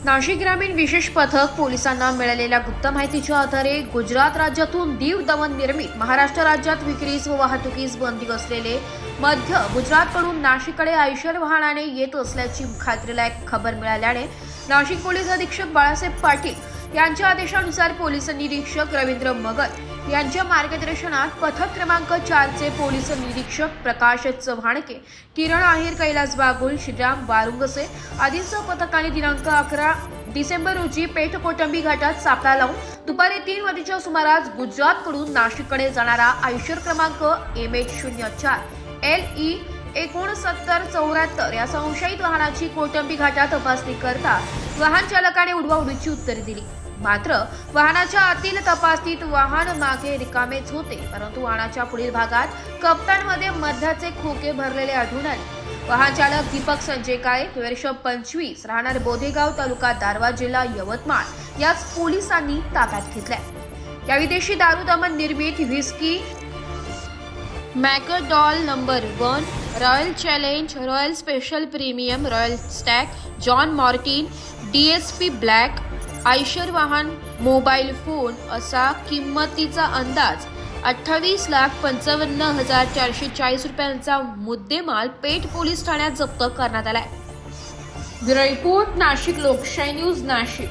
नाशिक ग्रामीण विशेष पथक पोलिसांना मिळालेल्या गुप्त माहितीच्या आधारे गुजरात राज्यातून दीव दमन निर्मित महाराष्ट्र राज्यात विक्रीस व वाहतुकीस बंदी असलेले मध्य गुजरातकडून नाशिककडे आयशर वाहनाने येत असल्याची खात्रीलायक खबर मिळाल्याने नाशिक पोलीस अधीक्षक बाळासाहेब पाटील यांच्या आदेशानुसार पोलीस निरीक्षक रवींद्र मगत यांच्या मार्गदर्शनात पथक क्रमांक 4 चे पोलीस निरीक्षक प्रकाश चव्हाणके, किरण आहेर, कैलास बागुल, श्रीराम वारुंगसे आदींसह पथकाने दिनांक 11 डिसेंबर रोजी पेठ कोटंबी घाटात सापळा लावून दुपारी 3 वाजेच्या सुमारास गुजरातकडून नाशिककडे जाणारा आयशर क्रमांक MH04 LE 6974 या संशयित वाहनाची कोटंबी घाटात तपासणी करता वाहन चालकाने उडवाउडवीची उत्तरे दिली. मात्र वाहनाच्या आतील तपासणीत वाहन मागे रिकामेच होते, परंतु वाहनाच्या पुढील भागात कप्तानमध्ये मद्याचे खोके भरलेले आढळून आले. वाहन चालक दीपक संजय काळे, वर्ष 25, राहणार बोधेगाव, तालुका दारवा, जिल्हा यवतमाळ याच पोलिसांनी ताब्यात घेतलाय. या विदेशी दारू दमन निर्मित whisky McDowell number 1, Royal Challenge, Royal Special Premium, Royal Stag, John Martin, DSP Black, Eicher वाहन, मोबाईल फोन असा किंमतीचा अंदाज 28,55,440 रुपयांचा मुद्देमाल पेठ पोलीस ठाण्यात जप्त करण्यात आलाय. ब्युरो रिपोर्ट, नाशिक लोकशाही न्यूज, नाशिक.